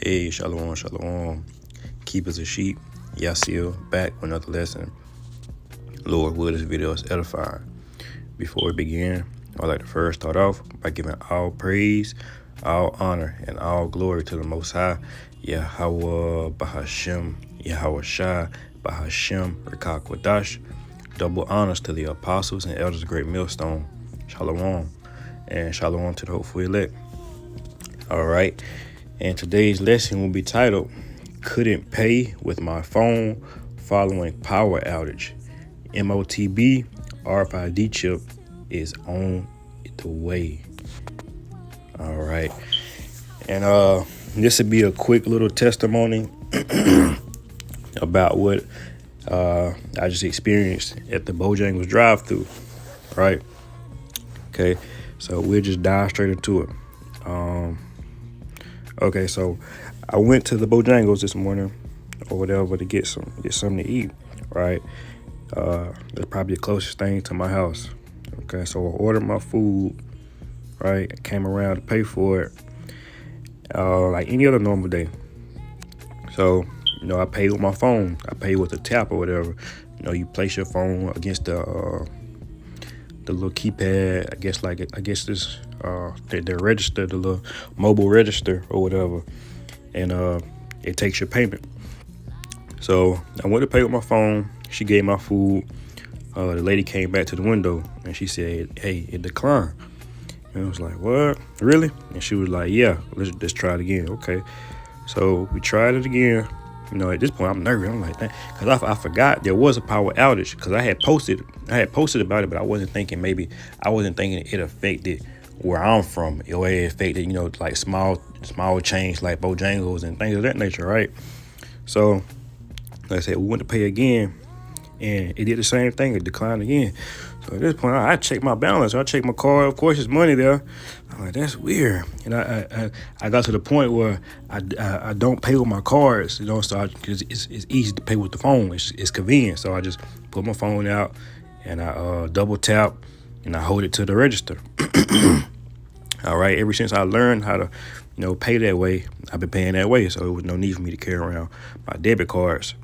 Hey, shalom, shalom. Keepers of sheep. Yasil back with another lesson. Lord, will this video is edifying. Before we begin, I'd like to first start off by giving all praise, all honor, and all glory to the Most High, Yahweh Bahashem, Yahweh Shai, Bahashem, Rekah Kodash. Double honors to the apostles and elders of Great Millstone. Shalom. And shalom to the hopeful elect. All right. And today's lesson will be titled, Couldn't Pay with My Phone Following Power Outage. Motb Rfid chip is on the way. All right. And this would be a quick little testimony about what I just experienced at the Bojangles drive-thru. Right. Okay. So we'll just dive straight into it. Okay, so I went to the Bojangles this morning or whatever to get something to eat, right? That's probably the closest thing to my house. Okay, so I ordered my food, right? I came around to pay for it, like any other normal day. So, I paid with my phone. I paid with a tap or whatever. You place your phone against the little keypad. I guess this the register, the little mobile register or whatever, and it takes your payment. So I went to pay with my phone. She gave my food. The lady came back to the window and she said, "Hey, it declined." And I was like, "What? Really?" And she was like, "Yeah, let's try it again." Okay, so we tried it again. At this point, I'm nervous. I'm like that because I forgot there was a power outage because I had posted about it, but I wasn't thinking it affected where I'm from. It affected, like small chains like Bojangles and things of that nature, right? So, like I said, we went to pay again, and it did the same thing. It declined again. So at this point, I checked my balance. I checked my card. Of course, there's money there. I'm like, that's weird. And I got to the point where I don't pay with my cards, so because it's easy to pay with the phone. It's convenient. So I just put my phone out and I double tap and I hold it to the register. All right. Ever since I learned how to, pay that way, I've been paying that way. So there was no need for me to carry around my debit cards.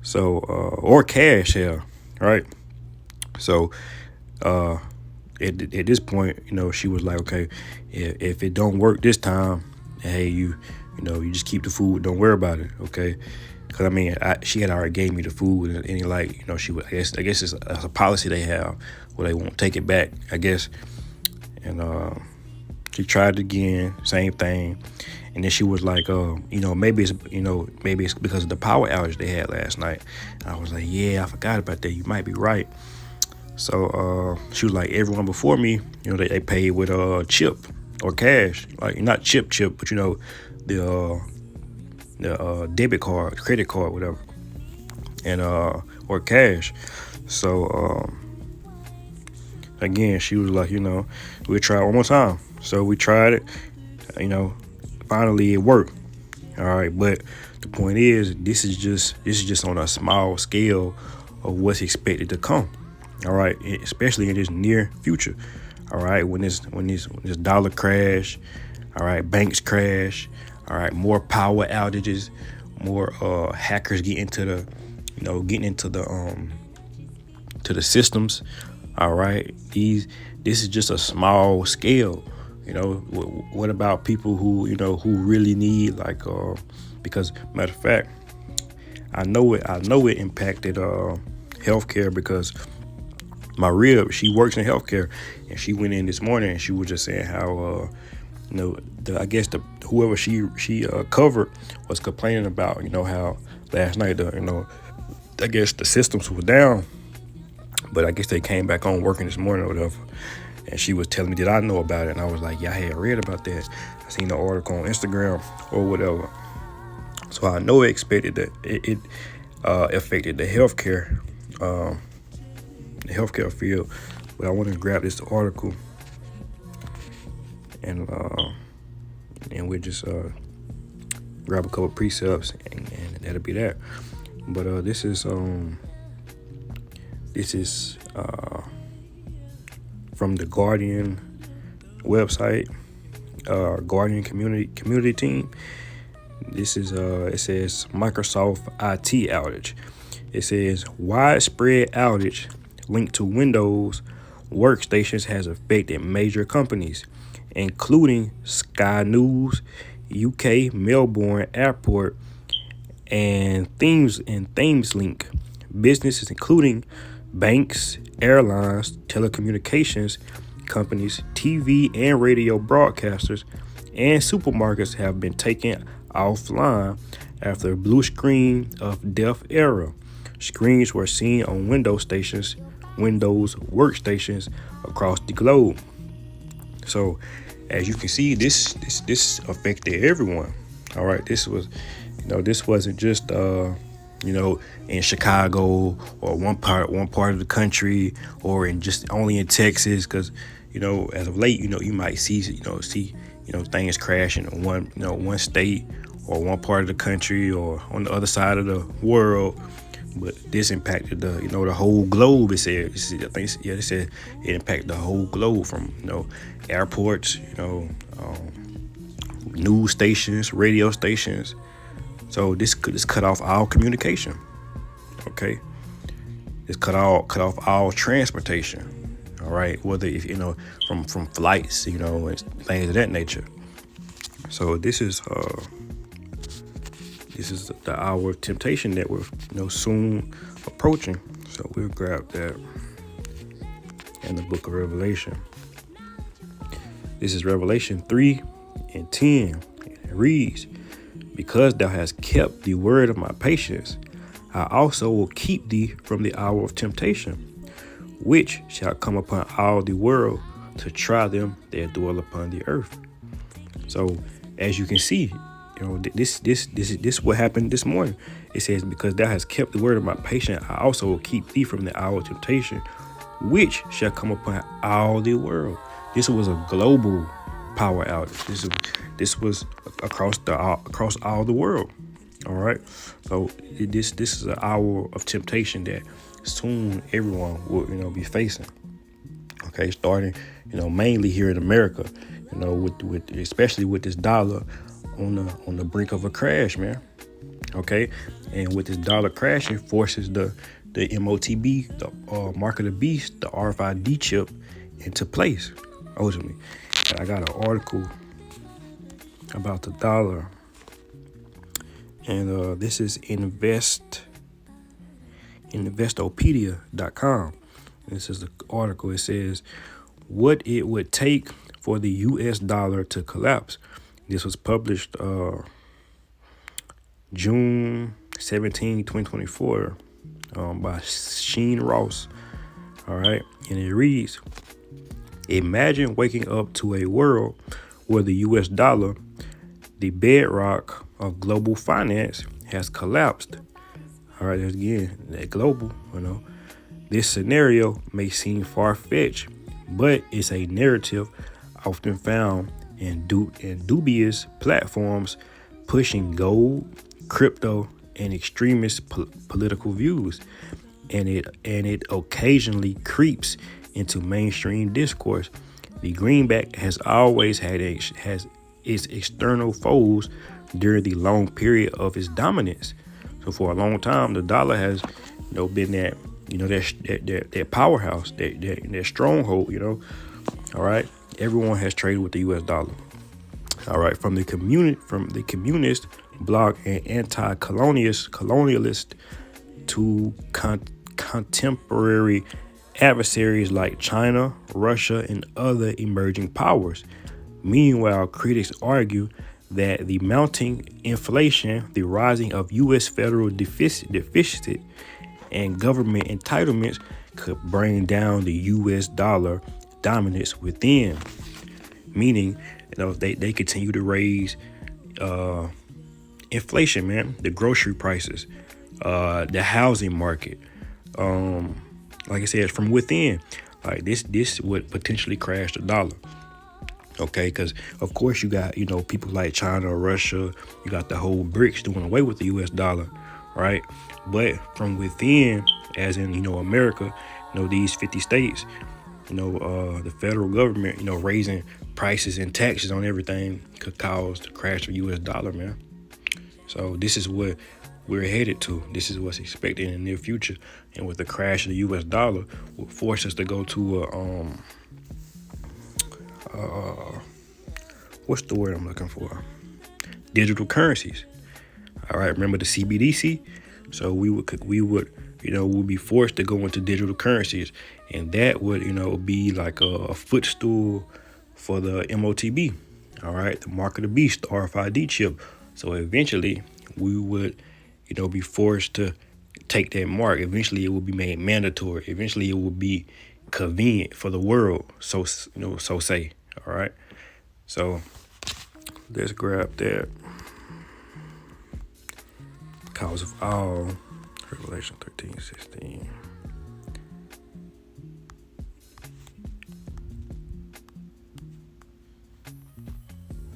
So, or cash here. Right. So, at this point, she was like, okay, if it don't work this time, hey, you just keep the food. Don't worry about it. Okay. Cause she had already gave me the food and she would, I guess it's a policy they have where they won't take it back, I guess. And, she tried it again, same thing. And then she was like, maybe it's because of the power outage they had last night. And I was like, yeah, I forgot about that. You might be right. So she was like, everyone before me, they paid with chip or cash, like not chip, but the debit card, credit card, whatever, and or cash. So again, she was like, we'll try it one more time. So we tried it, finally it worked. All right, but the point is, this is just on a small scale of what's expected to come. All right, especially in this near future. All right, when this dollar crash, all right, banks crash, all right, more power outages, more hackers get into the to the systems. All right, this is just a small scale. What about people who really need because matter of fact, I know it impacted healthcare because my rib, she works in healthcare, and she went in this morning and she was just saying how I guess whoever she covered was complaining about how last night I guess the systems were down, but I guess they came back on working this morning or whatever. And she was telling me, did I know about it? And I was like, yeah, I had read about that. I seen the article on Instagram or whatever. So I know it expected that it affected the healthcare field. But I want to grab this article and we'll just grab a couple precepts and that'll be that. But this is from the Guardian, website, Guardian community team. This is it says Microsoft IT outage. It says widespread outage linked to Windows workstations has affected major companies, including Sky News, UK Melbourne Airport, and ThamesLink. Businesses including banks, airlines, telecommunications companies, TV and radio broadcasters, and supermarkets have been taken offline after a blue screen of death era. Screens were seen on Windows workstations across the globe. So, as you can see, this affected everyone. All right, this wasn't just in Chicago or one part of the country, or in just only in Texas, because as of late, you might see things crashing in one state or one part of the country or on the other side of the world. But this impacted the whole globe. It said, they said it impacted the whole globe, from airports, news stations, radio stations. So this cut off all communication. Okay, this cut off all transportation. All right, whether if from flights, and things of that nature. So this is the hour of temptation that we're soon approaching. So we'll grab that in the book of Revelation. This is Revelation 3:10. It reads, "Because thou hast kept the word of my patience, I also will keep thee from the hour of temptation, which shall come upon all the world to try them that dwell upon the earth." So as you can see, this is what happened this morning. It says, "Because thou hast kept the word of my patience, I also will keep thee from the hour of temptation, which shall come upon all the world." This was a global power outage. This was across all the world. All right. So this is an hour of temptation that soon everyone will be facing. Okay, starting mainly here in America, with especially with this dollar on the brink of a crash, man. Okay, and with this dollar crashing, forces the Motb, the mark of the beast, the Rfid chip into place. Ultimately, and I got an article about the dollar, and this is Investopedia.com. This is the article. It says what it would take for the U.S. dollar to collapse. This was published June 17, 2024 by Sheen Ross. All right. And it reads, "Imagine waking up to a world where the U.S. dollar, the bedrock of global finance, has collapsed." All right. Again, that global, This scenario may seem far-fetched, but it's a narrative often found in dubious platforms pushing gold, crypto, and extremist political views, and it occasionally creeps into mainstream discourse. The greenback has always has its external foes during the long period of its dominance. So for a long time, the dollar has been that powerhouse, that stronghold. All right, everyone has traded with the U.S. dollar. All right, from the communist bloc and anti-colonialist to contemporary adversaries like China, Russia, and other emerging powers. Meanwhile, critics argue that the mounting inflation, the rising of U.S. federal deficit, and government entitlements could bring down the U.S. dollar dominance within. Meaning, they continue to raise inflation, man, the grocery prices, the housing market. Like I said, from within. Like this would potentially crash the dollar. Okay, because of course you got people like China or Russia. You got the whole BRICS doing away with the U.S. dollar, right? But from within, as in America, these 50 states, the federal government, raising prices and taxes on everything could cause the crash of U.S. dollar, man. So this is what we're headed to. This is what's expected in the near future. And with the crash of the U.S. dollar, will force us to go to what's the word I'm looking for? Digital currencies. All right, remember the CBDC? So we would we'll be forced to go into digital currencies, and that would be like a footstool for the Motb. All right, the mark of the beast, the Rfid chip. So eventually we would be forced to take that mark. Eventually it will be made mandatory. Eventually it will be convenient for the world. So so say. All right. So let's grab that. Cause of all, Revelation 13:16.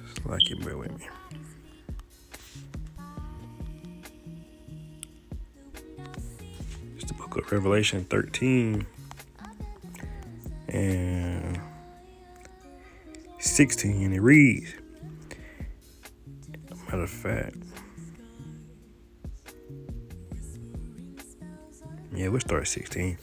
It's like it, bear with me. It's the book of Revelation 13 and 16, and it reads, matter of fact, we'll start at 16.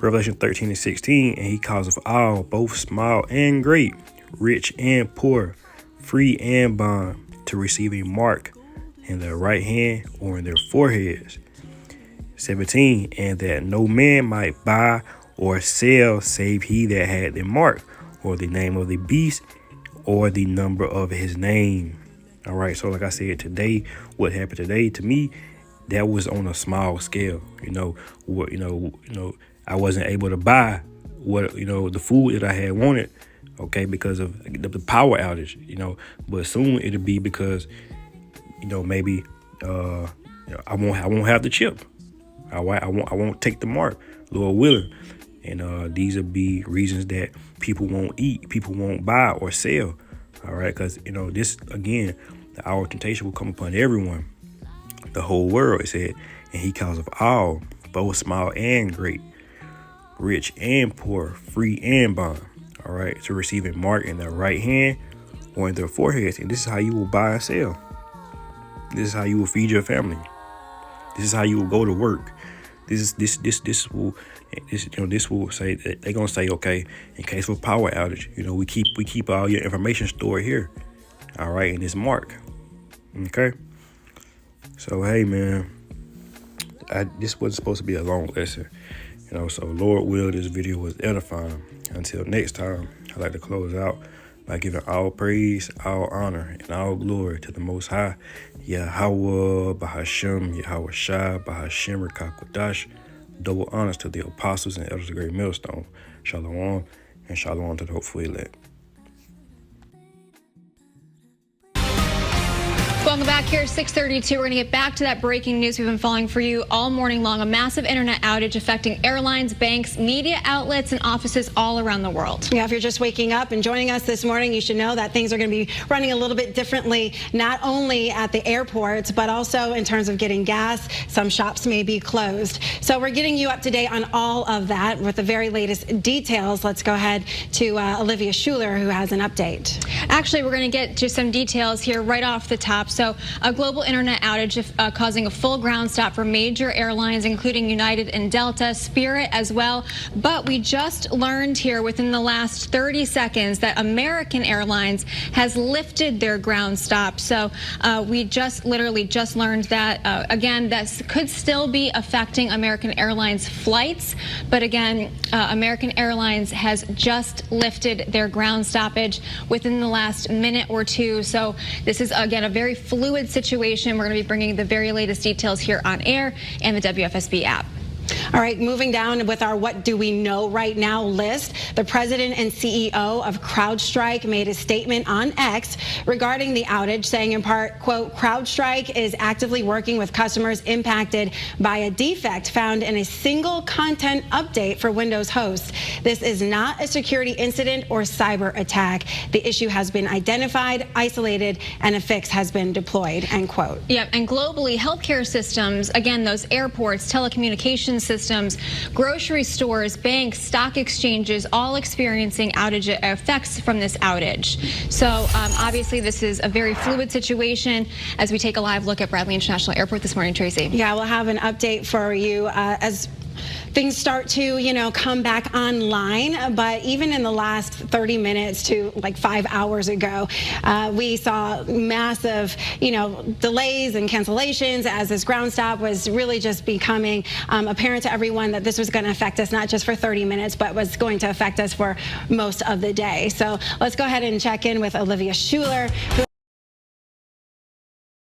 Revelation 13 and 16, and he causeth all, both small and great, rich and poor, free and bond, to receive a mark in their right hand or in their foreheads. 17, and that no man might buy or sell save he that had the mark, or the name of the beast, or the number of his name. All right, so like I said, today, what happened today to me, that was on a small scale. I wasn't able to buy what the food that I had wanted, okay, because of the power outage, but soon it'll be because maybe I won't have the chip. I won't take the mark, Lord willing. And these will be reasons that people won't eat, people won't buy or sell. All right, because this again, the hour of temptation will come upon everyone, the whole world. It said, and he causeth all, both small and great, rich and poor, free and bond. All right, to receive a mark in their right hand or in their foreheads. And this is how you will buy and sell. This is how you will feed your family. This is how you will go to work. This will say that they're gonna say, okay, in case of a power outage, we keep all your information stored here. All right, in this mark. Okay. So hey man, this wasn't supposed to be a long lesson. So Lord will, this video was edifying. Until next time, I'd like to close out by giving all praise, all honor, and all glory to the Most High, Yahweh, Bahashem, Yahweh Shai, Bahashem, Rakakwadash. Double honors to the apostles and elders of the great millstone. Shalom, and shalom to the hopeful elect. Welcome back here, 6:32. We're going to get back to that breaking news we've been following for you all morning long. A massive internet outage affecting airlines, banks, media outlets, and offices all around the world. Yeah, if you're just waking up and joining us this morning, you should know that things are going to be running a little bit differently, not only at the airports, but also in terms of getting gas. Some shops may be closed. So we're getting you up to date on all of that with the very latest details. Let's go ahead to Olivia Schuler, who has an update. Actually, we're going to get to some details here right off the top. So a global internet outage causing a full ground stop for major airlines, including United and Delta, Spirit as well. But we just learned here within the last 30 seconds that American Airlines has lifted their ground stop. So we literally just learned that, again, that could still be affecting American Airlines flights. But again, American Airlines has just lifted their ground stoppage within the last minute or two. So this is, again, a very fluid situation. We're going to be bringing the very latest details here on air and the WFSB app. All right, moving down with our What Do We Know Right Now list. The president and CEO of CrowdStrike made a statement on X regarding the outage, saying in part, quote, CrowdStrike is actively working with customers impacted by a defect found in a single content update for Windows hosts. This is not a security incident or cyber attack. The issue has been identified, isolated, and a fix has been deployed, end quote. Yeah, and globally, healthcare systems, again, those airports, telecommunications systems, grocery stores, banks, stock exchanges, all experiencing outage effects from this outage. So obviously this is a very fluid situation as we take a live look at Bradley International Airport this morning, Tracy. Yeah, we'll have an update for you as things start to, come back online. But even in the last 30 minutes to like 5 hours ago, we saw massive, delays and cancellations as this ground stop was really just becoming apparent to everyone that this was going to affect us not just for 30 minutes, but was going to affect us for most of the day. So let's go ahead and check in with Olivia Schuler.